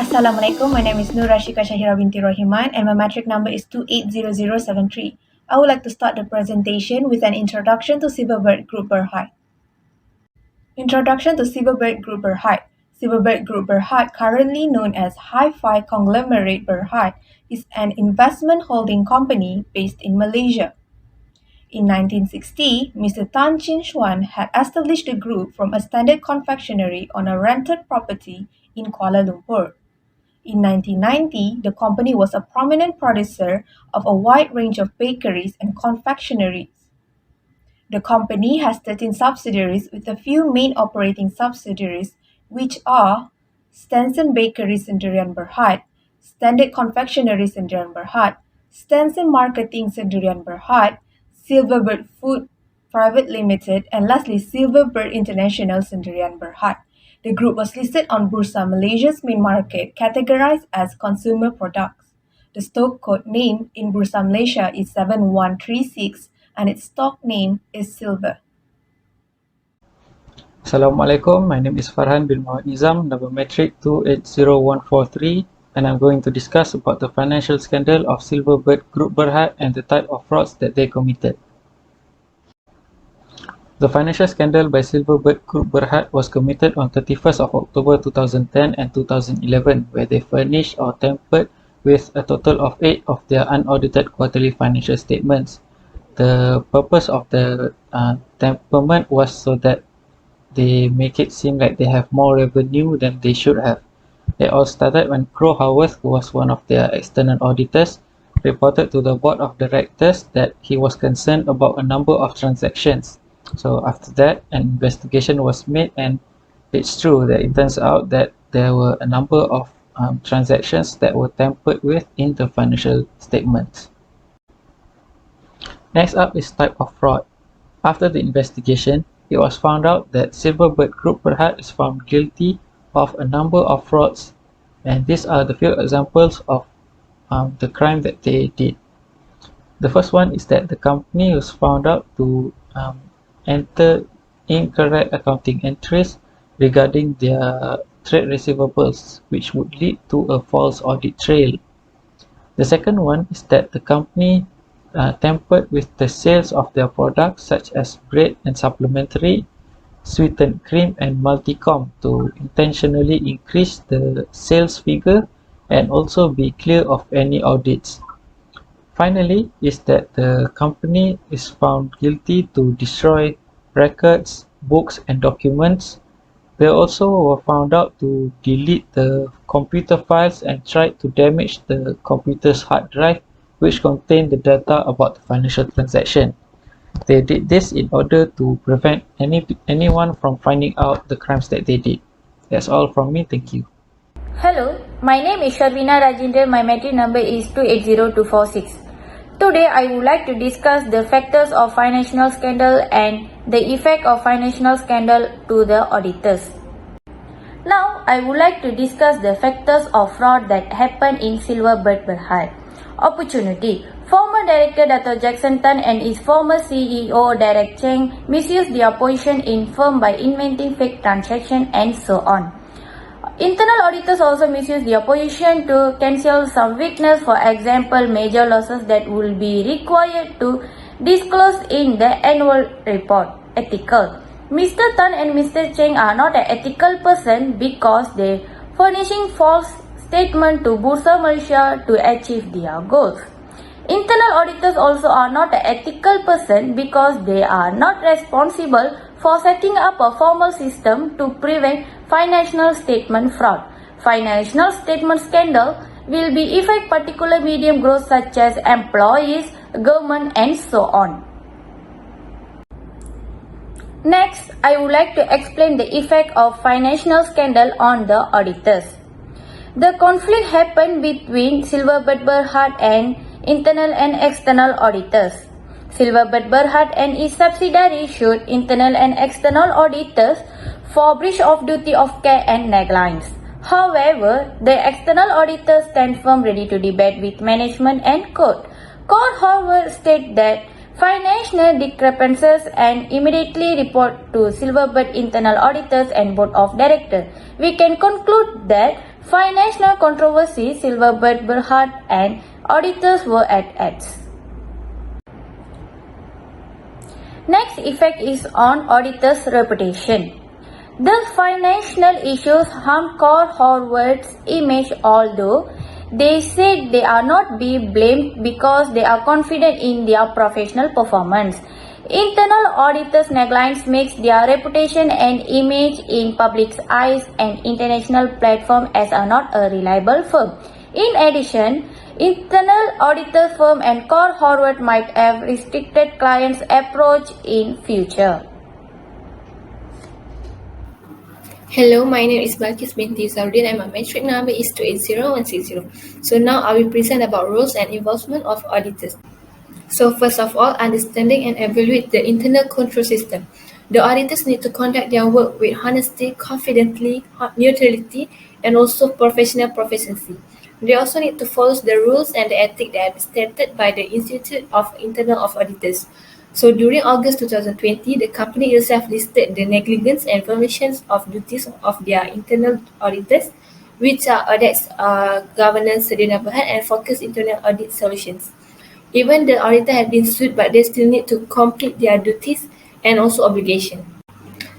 Assalamualaikum, my name is Nur Rashika Shahira binti Rohiman and my matric number is 280073. I would like to start the presentation with an introduction to Silverbird Group BERHAD. Introduction to Silverbird Group BERHAD. Silverbird Group BERHAD, currently known as Hi-Fi Conglomerate BERHAD, is an investment holding company based in Malaysia. In 1960, Mr. Tan Chin Chuan had established the group from a standard confectionery on a rented property in Kuala Lumpur. In 1990, the company was a prominent producer of a wide range of bakeries and confectioneries. The company has 13 subsidiaries with a few main operating subsidiaries, which are Stenson Bakery Sendirian Berhad, Standard Confectionery Sendirian Berhad, Stenson Marketing Sendirian Berhad, Silverbird Food Private Limited, and lastly Silverbird International Sendirian Berhad. The group was listed on Bursa Malaysia's main market, categorized as consumer products. The stock code name in Bursa Malaysia is 7136 and its stock name is Silver. Assalamualaikum, my name is Farhan bin Muhammad Nizam, number matric 280143, and I'm going to discuss about the financial scandal of Silverbird Group BERHAD and the type of frauds that they committed. The financial scandal by Silverbird Group BERHAD was committed on 31st of October 2010 and 2011, where they furnished or tampered with a total of 8 of their unaudited quarterly financial statements. The purpose of the tamperment was so that they make it seem like they have more revenue than they should have. It all started when Crowe Howarth, who was one of their external auditors, reported to the board of directors that he was concerned about a number of transactions. So after that, an investigation was made, and it's true that it turns out that there were a number of transactions that were tampered with in the financial statements. Next up is type of fraud. After the investigation, it was found out that Silverbird Group BERHAD is found guilty of a number of frauds, and these are the few examples of the crime that they did. The first one is that the company was found out to enter incorrect accounting entries regarding their trade receivables, which would lead to a false audit trail. The second one is that the company tampered with the sales of their products such as bread and supplementary, sweetened cream and multicom to intentionally increase the sales figure and also be clear of any audits. Finally, is that the company is found guilty to destroy records, books and documents. They also were found out to delete the computer files and tried to damage the computer's hard drive, which contained the data about the financial transaction. They did this in order to prevent anyone from finding out the crimes that they did. That's all from me, thank you. Hello, my name is Sharvina Rajendra, my matric number is 280246. Today I would like to discuss the factors of financial scandal and the effect of financial scandal to the auditors. Now I would like to discuss the factors of fraud that happened in Silverbird BERHAD. Opportunity. Former Director Dr. Jackson Tan and his former CEO Derek Cheng misused their position in firm by inventing fake transactions and so on. Internal auditors also misuse their position to cancel some weakness, for example, major losses that will be required to disclose in the annual report. Ethical. Mr. Tan and Mr. Cheng are not an ethical person because they furnishing false statement to Bursa Malaysia to achieve their goals. Internal auditors also are not an ethical person because they are not responsible for setting up a formal system to prevent financial statement fraud. Financial statement scandal will be affect particular medium growth such as employees, government and so on. Next, I would like to explain the effect of financial scandal on the auditors. The conflict happened between Silverbird BERHAD and internal and external auditors. Silverbird BERHAD and its subsidiaries sued internal and external auditors for breach of duty of care and negligence. However, the external auditors stand firm, ready to debate with management and court. Court, however, state that financial discrepancies and immediately report to Silverbird internal auditors and board of directors. We can conclude that Financial controversy, Silverbird, BERHAD, and auditors were at odds. Next effect is on auditors' reputation. The financial issues harmed Core Horwath's image, although they said they are not be blamed because they are confident in their professional performance. Internal auditors' negligence makes their reputation and image in public's eyes and international platform as a not a reliable firm. In addition, internal auditor firm and Core Horwath might have restricted clients' approach in future. Hello, my name is Balkis binti Zaudin and my metric number is 280160. So now I will present about roles and involvement of auditors. So first of all, understanding and evaluate the internal control system. The auditors need to conduct their work with honesty, confidently, neutrality, and also professional proficiency. They also need to follow the rules and the ethics that have been stated by the Institute of Internal Auditors. So during August 2020, the company itself listed the negligence and violations of duties of their internal auditors, which are audits, governance, BERHAD, and focused internal audit solutions. Even the auditor have been sued, but they still need to complete their duties and also obligation.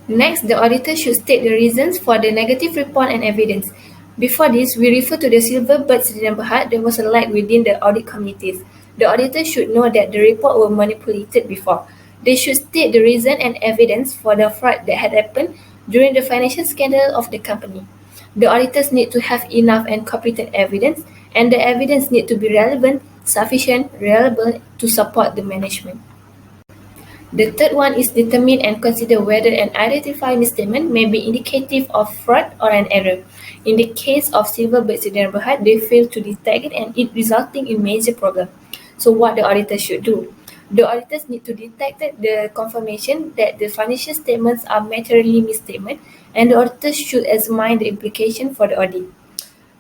Next, the auditor should state the reasons for the negative report and evidence. Before this, we refer to the Silverbird and BERHAD. There was a lag within the audit committees. The auditor should know that the report were manipulated before. They should state the reason and evidence for the fraud that had happened during the financial scandal of the company. The auditors need to have enough and competent evidence, and the evidence need to be relevant, sufficient, reliable to support the management. The third one is determine and consider whether an identified misstatement may be indicative of fraud or an error. In the case of Silverbird and BERHAD, they failed to detect it and it resulting in major problem. So what the auditors should do? The auditors need to detect the confirmation that the financial statements are materially misstatement, and the auditors should examine the implication for the audit.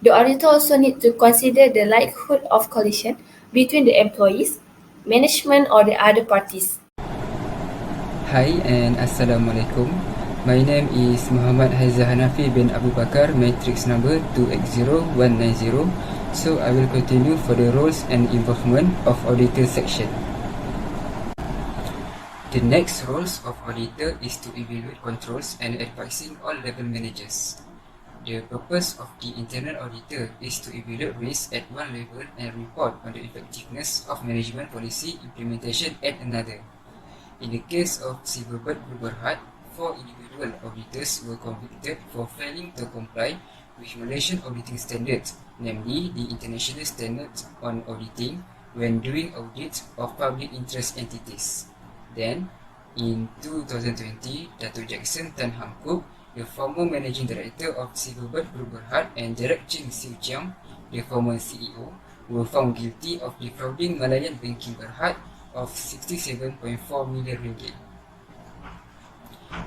The auditor also need to consider the likelihood of collision between the employees, management or the other parties. Hi and Assalamualaikum. My name is Muhammad Haizah Hanafi bin Abu Bakar, matrix number 280190. So I will continue for the roles and involvement of auditor section. The next roles of auditor is to evaluate controls and advising all level managers. The purpose of the internal auditor is to evaluate risk at one level and report on the effectiveness of management policy implementation at another. In the case of Silverbird BERHAD, 4 individual auditors were convicted for failing to comply with Malaysian auditing standards, namely the International Standards on Auditing, when doing audits of public interest entities. Then, in 2020, Dato' Jackson Tan Ham Kuk, the former Managing Director of Silverbird BERHAD, and Derek Ching Siu Chiang, the former CEO, were found guilty of defrauding Malayan Banking BERHAD of 67.4 million ringgit.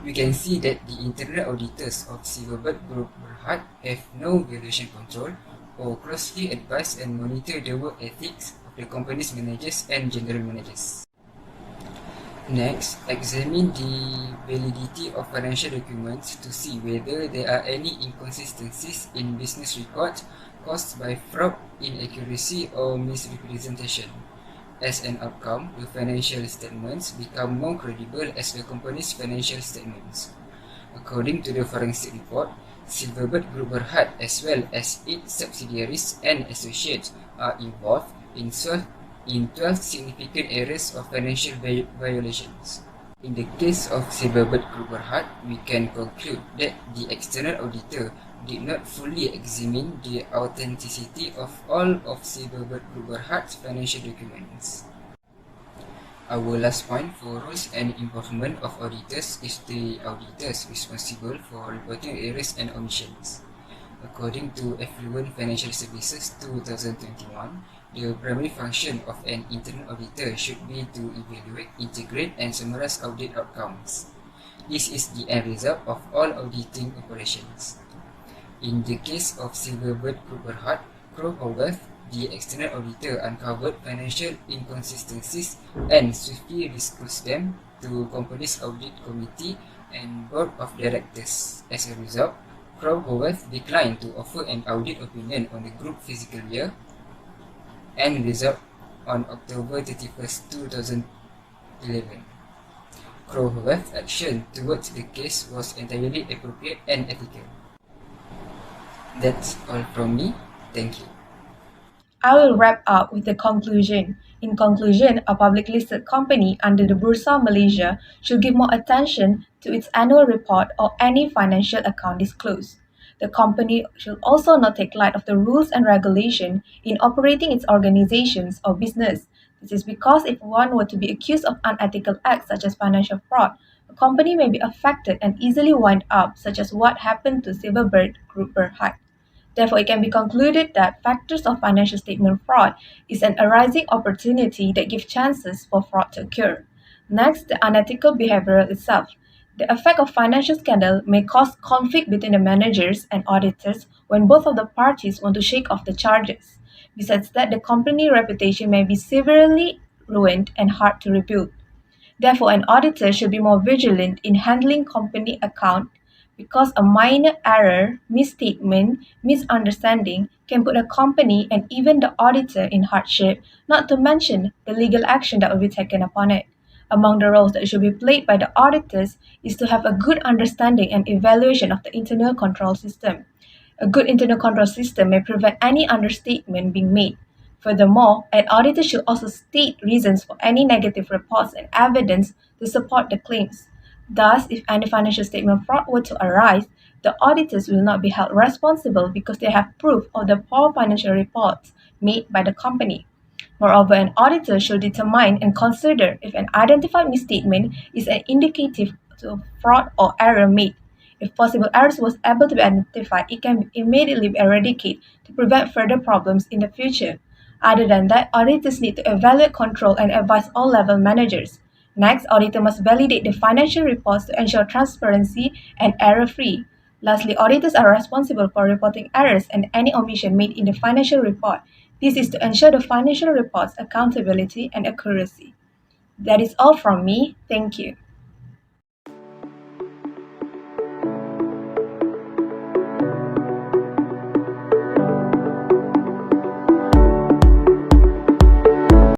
We can see that the internal auditors of Silverbird BERHAD have no valuation control or closely advise and monitor the work ethics of the company's managers and general managers. Next, examine the validity of financial documents to see whether there are any inconsistencies in business records caused by fraud, inaccuracy or misrepresentation. As an outcome, the financial statements become more credible as the company's financial statements. According to the forensic report, Silverbird BERHAD as well as its subsidiaries and associates are involved in 12 significant areas of financial violations. In the case of Silverbird BERHAD, we can conclude that the external auditor did not fully examine the authenticity of all of Silverbird BERHAD's financial documents. Our last point for roles and involvement of auditors is the auditors responsible for reporting errors and omissions. According to Affluent Financial Services 2021, the primary function of an internal auditor should be to evaluate, integrate, and summarize audit outcomes. This is the end result of all auditing operations. In the case of Silverbird BERHAD, Horwath, the external auditor uncovered financial inconsistencies and swiftly disclosed them to company's audit committee and board of directors. As a result, Crowe declined to offer an audit opinion on the group fiscal year and result on October 31st, 2011. Crowe's action towards the case was entirely appropriate and ethical. That's all from me. Thank you. I will wrap up with the conclusion. In conclusion, a public listed company under the Bursa Malaysia should give more attention to its annual report or any financial account disclosed. The company should also not take light of the rules and regulation in operating its organizations or business. This is because if one were to be accused of unethical acts such as financial fraud, a company may be affected and easily wind up, such as what happened to Silverbird Group BERHAD. Therefore, it can be concluded that factors of financial statement fraud is an arising opportunity that gives chances for fraud to occur. Next, the unethical behavior itself. The effect of financial scandal may cause conflict between the managers and auditors when both of the parties want to shake off the charges. Besides that, the company reputation may be severely ruined and hard to rebuild. Therefore, an auditor should be more vigilant in handling company account because a minor error, misstatement, misunderstanding can put a company and even the auditor in hardship, not to mention the legal action that will be taken upon it. Among the roles that should be played by the auditors is to have a good understanding and evaluation of the internal control system. A good internal control system may prevent any understatement being made. Furthermore, an auditor should also state reasons for any negative reports and evidence to support the claims. Thus, if any financial statement fraud were to arise, the auditors will not be held responsible because they have proof of the poor financial reports made by the company. Moreover, an auditor should determine and consider if an identified misstatement is an indicative to fraud or error made. If possible errors was able to be identified, it can be immediately be eradicated to prevent further problems in the future. Other than that, auditors need to evaluate, control, and advise all level managers. Next, auditor must validate the financial reports to ensure transparency and error-free. Lastly, auditors are responsible for reporting errors and any omission made in the financial report. This is to ensure the financial report's accountability and accuracy. That is all from me. Thank you.